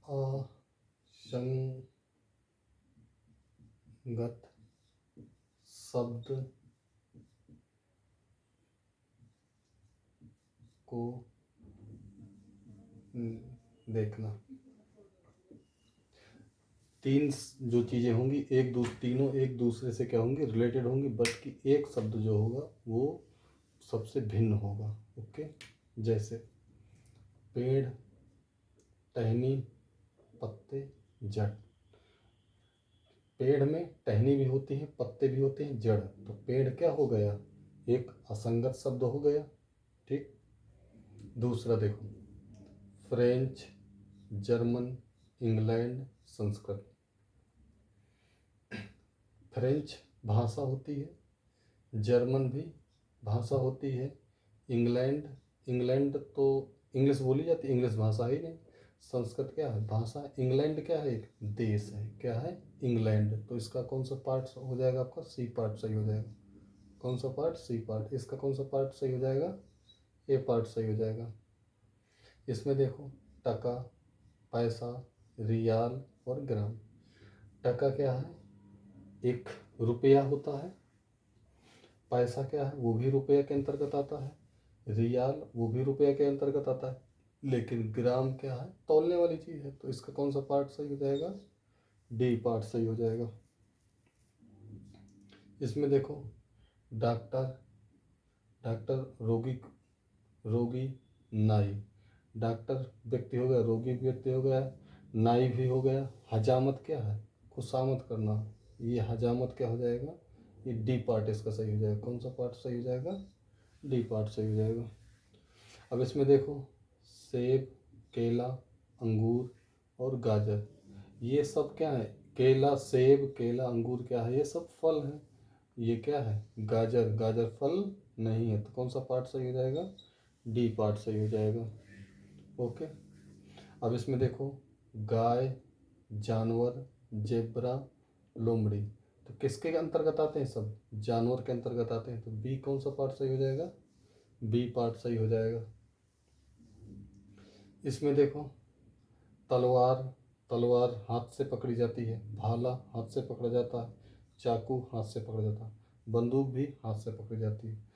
असंगत शब्द को देखना। तीन जो चीज़ें होंगी तीनों एक दूसरे से क्या होंगी, रिलेटेड होंगी, बट कि एक शब्द जो होगा वो सबसे भिन्न होगा। ओके, जैसे पेड़, टहनी, पत्ते, जड़। पेड़ में टहनी भी होती है, पत्ते भी होते हैं, जड़। तो पेड़ क्या हो गया, एक असंगत शब्द हो गया। ठीक। दूसरा देखो, French, German, England, Sanskrit. French भाषा होती है, जर्मन भी भाषा होती है, इंग्लैंड तो इंग्लिश बोली जाती है, इंग्लिश भाषा ही नहीं। संस्कृत क्या है, भाषा। इंग्लैंड क्या है, एक देश है। क्या है, इंग्लैंड। तो इसका कौन सा पार्ट हो जाएगा आपका, सी पार्ट सही हो जाएगा। कौन सा पार्ट, सी पार्ट। इसका कौन सा पार्ट सही हो जाएगा, ए पार्ट सही हो जाएगा। इसमें देखो, टका, पैसा, रियाल और ग्राम। टका क्या है, एक रुपया होता है। पैसा क्या है, वो भी रुपये के अंतर्गत आता है। रियाल वो भी रुपये के अंतर्गत आता है। लेकिन ग्राम क्या है, तौलने वाली चीज़ है। तो इसका कौन सा पार्ट सही हो जाएगा, डी पार्ट सही हो जाएगा। इसमें देखो, डॉक्टर, रोगी, नाई। डॉक्टर व्यक्ति हो गया, रोगी व्यक्ति हो गया, नाई भी हो गया। हजामत क्या है, खुशामद करना। ये हजामत क्या हो जाएगा, ये डी पार्ट इसका सही हो जाएगा। कौन सा पार्ट सही हो जाएगा, डी पार्ट सही हो जाएगा। अब इसमें देखो, सेब, केला, अंगूर और गाजर। ये सब क्या है, केला, सेब, केला, अंगूर क्या है, ये सब फल हैं। ये क्या है, गाजर फल नहीं है। तो कौन सा पार्ट सही हो जाएगा, डी पार्ट सही हो जाएगा। ओके। अब इसमें देखो, गाय, जानवर, जेब्रा, लोमड़ी। तो किसके अंतर्गत आते हैं, सब जानवर के अंतर्गत आते हैं। तो बी कौन सा पार्ट सही हो जाएगा, बी पार्ट सही हो जाएगा। इसमें देखो, तलवार हाथ से पकड़ी जाती है, भाला हाथ से पकड़ा जाता है, चाकू हाथ से पकड़ा जाता है, बंदूक भी हाथ से पकड़ी जाती है।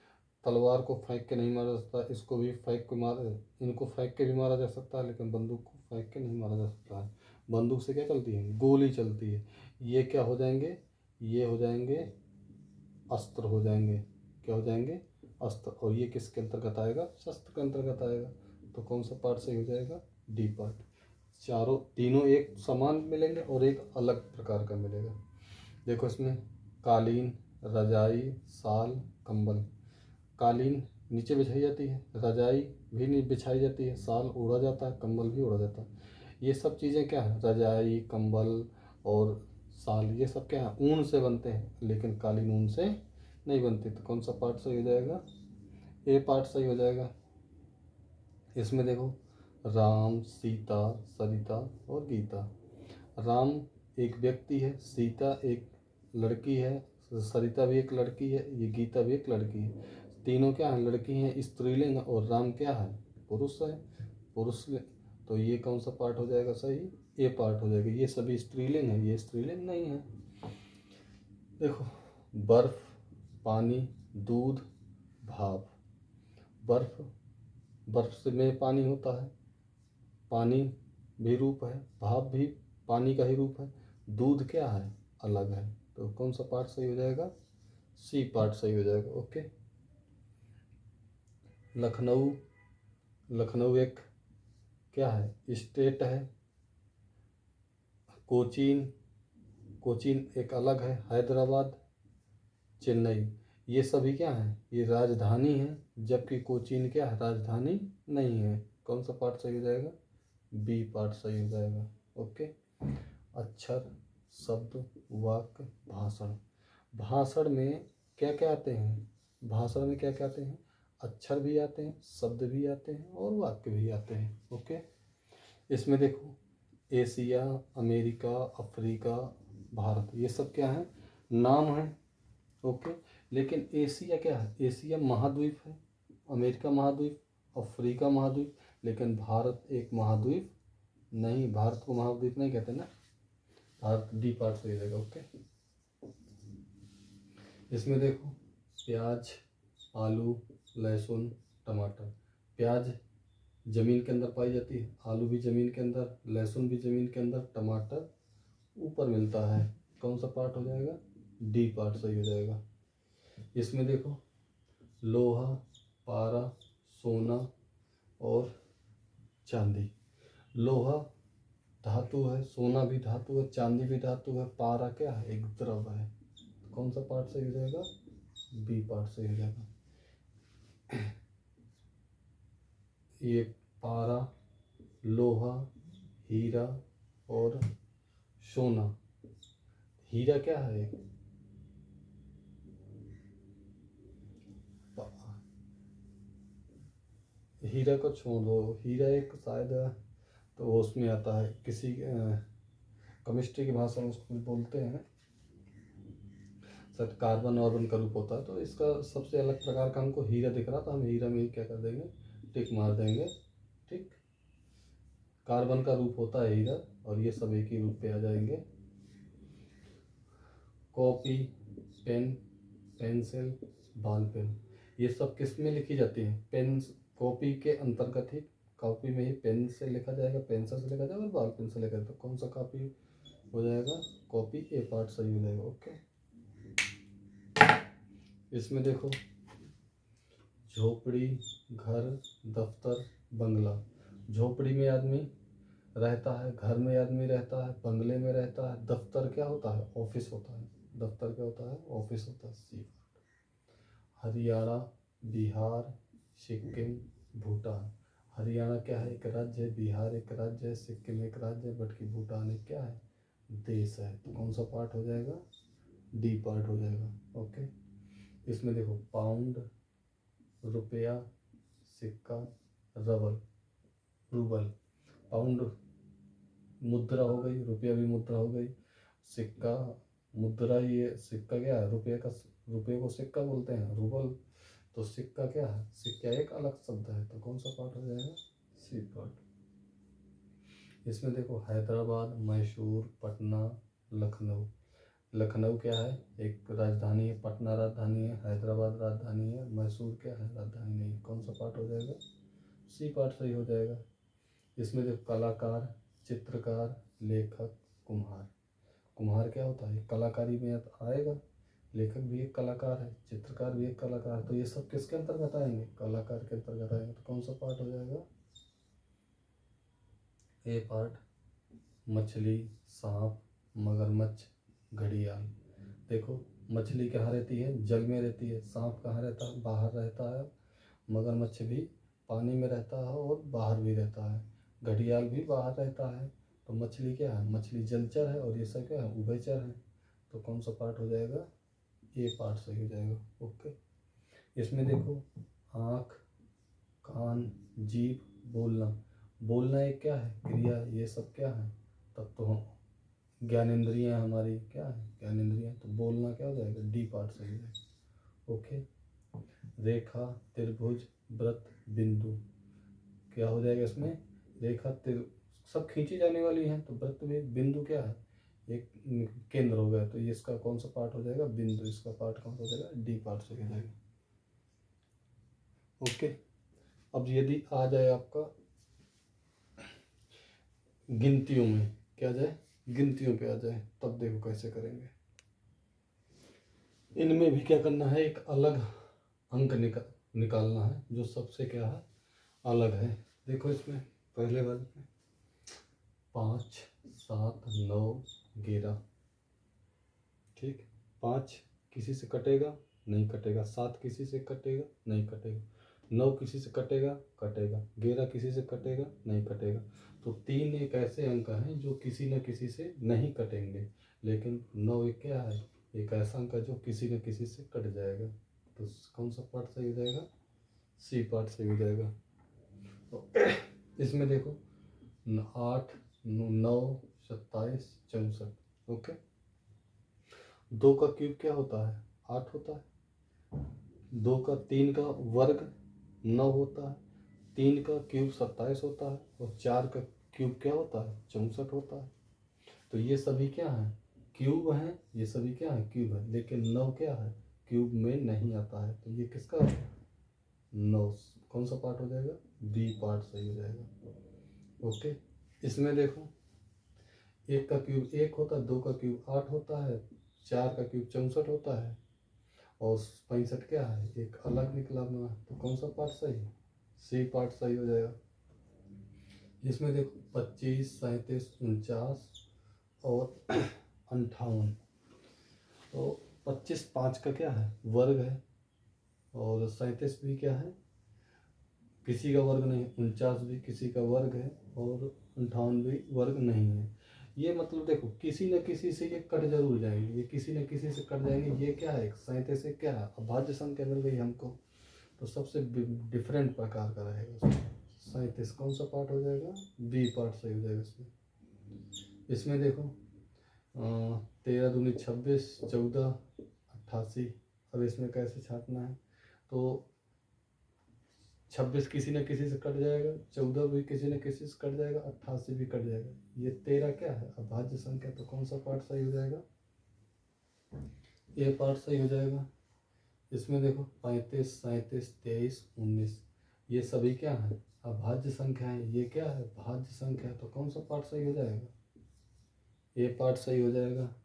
तलवार को फेंक के नहीं मारा जा सकता, इसको भी फेंक के इनको फेंक के भी मारा जा सकता है, लेकिन बंदूक को फेंक के नहीं मारा जा सकता है। बंदूक से क्या चलती है, गोली चलती है। ये क्या हो जाएंगे, ये हो जाएंगे अस्त्र हो जाएंगे। क्या हो जाएंगे, अस्त्र। और ये किसके अंतर्गत आएगा, शस्त्र के अंतर्गत आएगा। तो कौन सा पार्ट सही हो जाएगा, डी पार्ट। तीनों एक समान मिलेंगे और एक अलग प्रकार का मिलेगा। देखो इसमें, कालीन, रजाई, साल, कंबल। कालीन नीचे बिछाई जाती है, रजाई भी नहीं बिछाई जाती है, साल ओढ़ा जाता है, कंबल भी ओढ़ा जाता है। ये सब चीज़ें क्या है, रजाई, कंबल और साल, ये सब क्या है, ऊन से बनते हैं, लेकिन कालीन ऊन से नहीं बनती। तो कौन सा पार्ट सही हो जाएगा, ए पार्ट सही हो जाएगा। इसमें देखो, राम, सीता, सरिता और गीता। राम एक व्यक्ति है, सीता एक लड़की है, सरिता भी एक लड़की है, ये गीता भी एक लड़की है। तीनों क्या है, लड़की हैं, स्त्रीलिंग। और राम क्या है, पुरुष है, पुरुष। तो ये कौन सा पार्ट हो जाएगा सही, ए पार्ट हो जाएगा। ये सभी स्त्रीलिंग है, ये स्त्रीलिंग नहीं है। देखो, बर्फ, पानी, दूध, भाप। बर्फ से में पानी होता है, पानी भी रूप है, भाप भी पानी का ही रूप है। दूध क्या है, अलग है। तो कौन सा पार्ट सही हो जाएगा, सी पार्ट सही हो जाएगा। ओके। लखनऊ एक क्या है, स्टेट है। कोचीन एक अलग है। हैदराबाद, चेन्नई, ये सभी क्या है, ये राजधानी है, जबकि कोचीन क्या है, राजधानी नहीं है। कौन सा पार्ट सही हो जाएगा, बी पार्ट सही हो जाएगा। ओके। अक्षर, शब्द, वाक्य, भाषण। भाषण में क्या क्या आते हैं, भाषण में क्या क्या आते हैं, अक्षर भी आते हैं, शब्द भी आते हैं और वाक्य भी आते हैं। ओके। इसमें देखो, एशिया, अमेरिका, अफ्रीका, भारत, ये सब क्या है, नाम है। ओके। लेकिन एशिया क्या है, एशिया महाद्वीप है, अमेरिका महाद्वीप, अफ्रीका महाद्वीप, लेकिन भारत एक महाद्वीप नहीं, भारत को महाद्वीप नहीं कहते ना, भारत डी पार्ट सही हो जाएगा। ओके, इसमें देखो प्याज, आलू, लहसुन, टमाटर। प्याज जमीन के अंदर पाई जाती है, आलू भी जमीन के अंदर, लहसुन भी जमीन के अंदर, टमाटर ऊपर मिलता है। कौन सा पार्ट हो जाएगा? डी पार्ट सही हो जाएगा। इसमें देखो लोहा, पारा, सोना और चांदी। लोहा धातु है, सोना भी धातु है, चांदी भी धातु है, पारा क्या है? एक द्रव है। कौन सा पार्ट सही हो जाएगा? बी पार्ट सही हो जाएगा। ये पारा, लोहा, हीरा और सोना। हीरा क्या है? हीरा को छोड़ दो, हीरा एक शायद तो उसमें आता है, किसी केमिस्ट्री की भाषा में उसको कुछ बोलते हैं, शायद कार्बन ऑर्बन का रूप होता है। तो इसका सबसे अलग प्रकार का हमको हीरा दिख रहा, तो हम हीरा में ही क्या कर देंगे? टिक मार देंगे। ठीक, कार्बन का रूप होता है हीरा, और ये सब एक ही रूप पे आ जाएंगे। Copy, pen, pencil, ball pen, ये सब किस में लिखी जाती है? पेन, कॉपी के अंतर्गत ही, कॉपी में ही पेन से लिखा जाएगा, पेंसिल से लिखा जाएगा और बॉल पेन से लिखा जाएगा। तो कौन सा कॉपी हो जाएगा? कॉपी, ए पार्ट सही हो जाएगा। ओके, इसमें देखो झोपड़ी, घर, दफ्तर, बंगला। झोपड़ी में आदमी रहता है, घर में आदमी रहता है, बंगले में रहता है। दफ्तर क्या होता है? ऑफिस होता है। दफ्तर क्या होता है? ऑफिस होता है। सी। हरियाणा, बिहार, सिक्किम, भूटान। हरियाणा क्या है? एक राज्य है। बिहार एक राज्य है। सिक्किम एक राज्य है। बट की भूटान एक क्या है? देश है। तो कौन सा पार्ट हो जाएगा? डी पार्ट हो जाएगा। ओके, इसमें देखो पाउंड, रुपया, सिक्का, रबल, रूबल। पाउंड मुद्रा हो गई, रुपया भी मुद्रा हो गई, सिक्का मुद्रा। ये सिक्का क्या है? रुपये का, रुपये को सिक्का बोलते हैं। रूबल तो सिक्का क्या है? सिक्का एक अलग शब्द है। तो कौन सा पार्ट हो जाएगा? C part. इसमें देखो हैदराबाद, मैसूर, पटना, लखनऊ। लखनऊ क्या है? एक राजधानी है। पटना राजधानी है। हैदराबाद राजधानी है। मैसूर क्या है? राजधानी नहीं। कौन सा पार्ट हो जाएगा? सी पार्ट सही हो जाएगा। इसमें देखो कलाकार, चित्रकार, लेखक, कुम्हार। कुम्हार क्या होता है? कलाकारी में आएगा। लेखक भी एक कलाकार है, चित्रकार भी एक कलाकार है। तो ये सब किसके अंतर्गत आएंगे? कलाकार के अंतर्गत आएंगे। तो कौन सा पार्ट हो जाएगा? ए पार्ट। मछली, सांप, मगरमच्छ, घड़ियाल। देखो मछली कहाँ रहती है? जल में रहती है। सांप कहाँ रहता है? बाहर रहता है। मगरमच्छ भी पानी में रहता है और बाहर भी रहता है। घड़ियाल भी बाहर रहता है। तो मछली क्या है? मछली जलचर है और ये सब क्या है? उभयचर है। तो कौन सा पार्ट हो जाएगा? ये पार्ट सही हो जाएगा। ओके, इसमें देखो आँख, कान, जीभ, बोलना। बोलना एक क्या है? क्रिया। ये सब क्या है? तब तो हम ज्ञानेंद्रियाँ हमारी क्या है? ज्ञानेंद्रियाँ। तो बोलना क्या हो जाएगा? डी पार्ट सही है। ओके, रेखा, त्रिभुज, वृत्त, बिंदु क्या हो जाएगा इसमें? रेखा, तिर सब खींची जाने वाली हैं। तो वृत्त भी, बिंदु क्या है? एक केंद्र हो गया। तो ये इसका कौन सा पार्ट हो जाएगा? बिंदु। इसका पार्ट कौन सा हो जाएगा? डी पार्ट सही हो जाएगा। ओके, अब यदि आ जाए आपका गिनतियों में, क्या जाए? गिनतियों पे आ जाए, तब देखो कैसे करेंगे। इनमें भी क्या करना है? एक अलग अंक निकालना है जो सबसे क्या है? अलग है। देखो इसमें पहले वर्ग में 5, 7, 9, 11। ठीक, 5 किसी से कटेगा? नहीं कटेगा। 7 किसी से कटेगा? नहीं कटेगा। 9 किसी से कटेगा? कटेगा। 11 किसी से कटेगा? नहीं कटेगा। तो 3 एक ऐसे अंक हैं जो किसी न किसी से नहीं कटेंगे, लेकिन 9 एक क्या है? एक ऐसा अंक है जो किसी न किसी से कट जाएगा। तो कौन सा पार्ट सही हो जाएगा? सी पार्ट सही हो जाएगा। तो इसमें देखो 8, 9, 27, 64। ओके, 2 का क्यूब क्या होता है? 8 होता है। 3 का वर्ग 9 होता है। 3 का क्यूब 27 होता है। और 4 का क्यूब क्या होता है? 64 होता है। तो ये सभी क्या है? क्यूब हैं। ये सभी क्या है? क्यूब है। लेकिन 9 क्या है? क्यूब में नहीं आता है। तो ये किसका होगा? 9। कौन सा पार्ट हो जाएगा? बी पार्ट सही हो जाएगा। ओके। इसमें देखो, एक का क्यूब 1 होता है, 2 का क्यूब 8 होता है, 4 का क्यूब 64 होता है, और 65 क्या है? एक अलग निकला अपना। तो कौन सा पार्ट सही है? सी पार्ट सही हो जाएगा। इसमें देखो 25, 37, 49 और 58। तो 25 5 का क्या है? वर्ग है। और 37 भी क्या है? किसी का वर्ग नहीं। 49 भी किसी का वर्ग है। और 58 भी वर्ग नहीं है। ये मतलब देखो, किसी न किसी से ये कट जरूर जाएंगे। ये किसी न किसी से कट जाएंगे। ये क्या है? 37 से क्या है? अभाज्य संख्या मिल गई हमको। तो सबसे डिफरेंट प्रकार का रहेगा। 37 कौन सा पार्ट हो जाएगा? बी पार्ट सही हो जाएगा इसमें। इसमें देखो 13 दूनी 26, 14, 88। अब इसमें कैसे छाटना है? तो 26 किसी न किसी से कट जाएगा, 14 भी किसी न किसी से कट जाएगा, 88 भी कट जाएगा। ये 13 क्या है? अभाज्य संख्या। तो कौन सा पार्ट सही हो जाएगा? ए पार्ट सही हो जाएगा। इसमें देखो 35, 37, 23, 19, ये सभी क्या है? अभाज्य संख्या है। ये क्या है? भाज्य संख्या है। तो कौन सा पार्ट सही हो जाएगा? ए पार्ट सही हो जाएगा।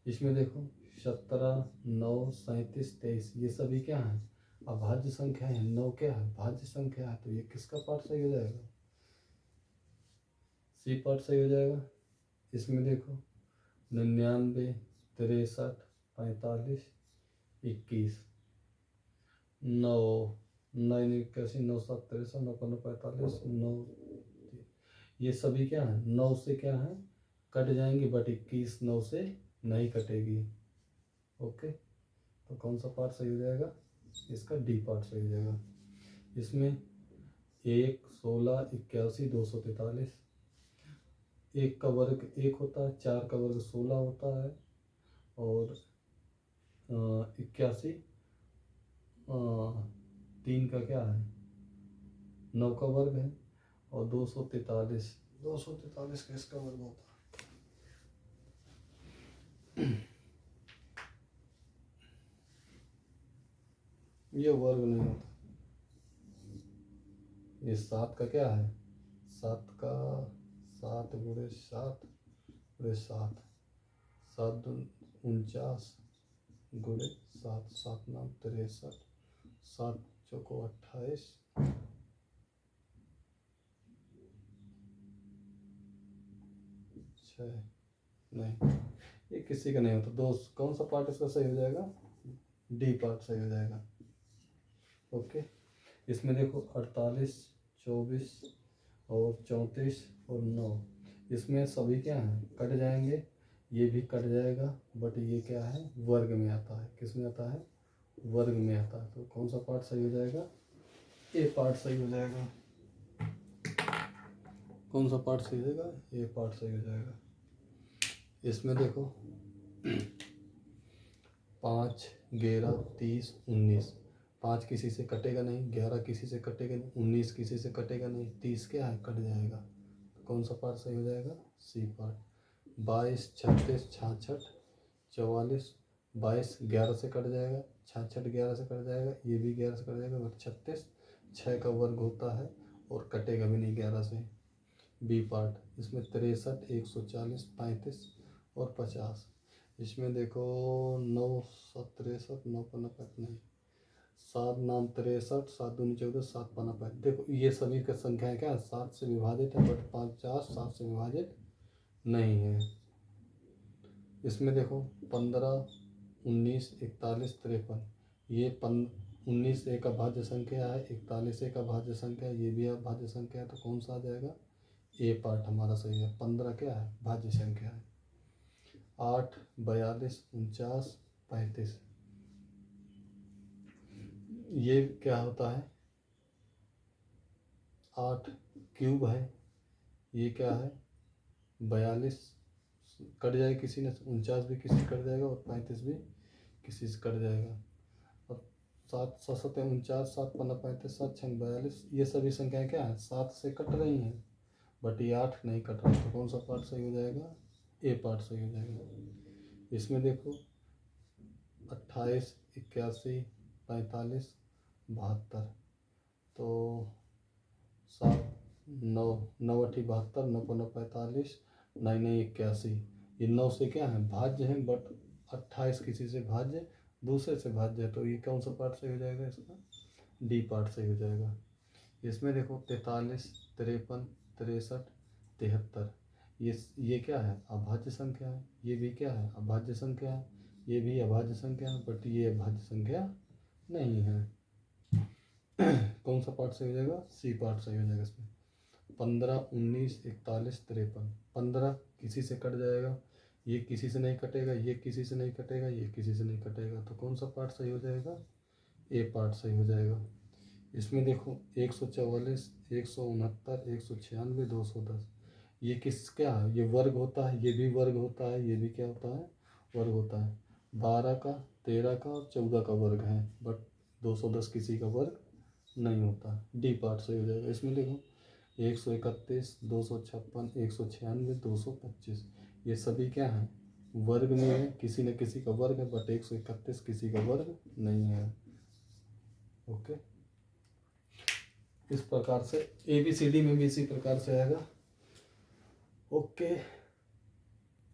इसमें देखो 17, 9, 37, 23, ये सभी क्या है? अभाज्य संख्या है। 9 क्या है? भाज्य संख्या है। तो ये किसका पार्ट सही हो जाएगा? सी पार्ट सही हो जाएगा। इसमें देखो 99, 63, 45, 21, 9, 9 81, 9 7 63, 9 15 45, 9, ये सभी क्या है? 9 से क्या है? कट जाएंगे, बट 21 9 से नहीं कटेगी। ओके। तो कौन सा पार्ट सही हो जाएगा? इसका डी पार्ट सही हो जाएगा। इसमें 1, 16, 81, 243, 1 का वर्ग 1 होता है, 4 का वर्ग 16 होता है, और 81 3 का क्या है? 9 का वर्ग है, और 243 किसका वर्ग होता है? ये वर्ग नहीं होता। ये 7 का क्या है? 7 का 7 गुणे 7 गुणे 7, 7 49 गुणे 7, 7 9 63, 7 चौको 28, 6 नहीं, ये किसी का नहीं होता। दोस्त कौन सा पार्ट इसका सही हो जाएगा? डी पार्ट सही हो जाएगा। ओके। इसमें देखो 48, 24 और 34 और 9, इसमें सभी क्या हैं? कट जाएंगे। ये भी कट जाएगा, बट ये क्या है? वर्ग में आता है। किस में आता है? वर्ग में आता है। तो कौन सा पार्ट सही हो जाएगा? ए पार्ट सही हो जाएगा। कौन सा पार्ट सही हो जाएगा? ए पार्ट सही हो जाएगा। इसमें देखो 5, 11, 30, 19, 5 किसी से कटेगा नहीं, 11 किसी से कटेगा नहीं, 19 किसी से कटेगा नहीं, 30 क्या है? कट जाएगा। तो कौन सा पार्ट सही हो जाएगा? C part. 22, 36, 66, 44, 22 11 से कट जाएगा, 66 11 से कट जाएगा, ये भी 11 से कट जाएगा, बट 36 6 का वर्ग होता है और कटेगा भी नहीं 11 से। B part. इसमें 63, 140, 35 और 50। इसमें देखो 9 7 63, 9 पन्ना 5 नहीं, 7 नाम 63, 7 दूनी 14, 7 पन्ना 5। देखो ये सभी का संख्याएं क्या है? 7 से विभाजित है, बट 50 7 से विभाजित नहीं है। इसमें देखो 15, 19, 41, 53, ये 19 एक अभाज्य संख्या है, 41 एक अभाज्य संख्या है, ये भी अभाज्य संख्या है। तो कौन सा आ जाएगा? ए पार्ट हमारा सही है। 15 क्या है? भाज्य संख्या है। 8, 42, 49, 35, ये क्या होता है? 8 क्यूब है। ये क्या है? 42 कट जाएगा किसी ने, 49 भी किसी से कट जाएगा, और 35 भी किसी से कट जाएगा। और 7 7 7 49, 7 15 35, 7 6 42, ये सभी संख्याएं क्या है? 7 से कट रही हैं, बट ये 8 नहीं कट रहा, तो कौन सा पार्ट सही हो जाएगा? ए पार्ट सही हो जाएगा। इसमें देखो 28, 81, 45, 72, तो 7, 9, 9 8 72, 9 5 45, 9 9 81। ये 9 से क्या है? भाज्य है, बट 28 किसी से भाज्य, दूसरे से भाज्य है, तो ये कौन सा पार्ट सही हो जाएगा इसका? डी पार्ट सही हो जाएगा। इसमें देखो 43, 53, 63, 73, ये क्या है? अभाज्य संख्या है। ये भी क्या है? अभाज्य संख्या है। ये भी अभाज्य संख्या है, बट ये अभाज्य संख्या नहीं है। कौन सा पार्ट सही हो जाएगा? सी पार्ट सही हो जाएगा इसमें। 15, 19, 41, 53, 15 किसी से कट जाएगा, ये किसी से नहीं कटेगा, ये किसी से नहीं कटेगा, ये किसी से नहीं कटेगा, तो कौन सा पार्ट सही हो जाएगा? ए पार्ट सही हो जाएगा। इसमें देखो 144, 169, 196, 210, ये क्या है? ये वर्ग होता है, ये भी वर्ग होता है, ये भी क्या होता है? वर्ग होता है। 12 का, 13 का और 14 का वर्ग है, बट 210 किसी का वर्ग नहीं होता। डी पार्ट सही हो जाएगा। इसमें देखो 131, 256, 196, 225, ये सभी क्या है? वर्ग में है, किसी न किसी का वर्ग है, बट 131 किसी का वर्ग नहीं है। ओके, इस प्रकार से ABCD में भी इसी प्रकार से आएगा। ओके।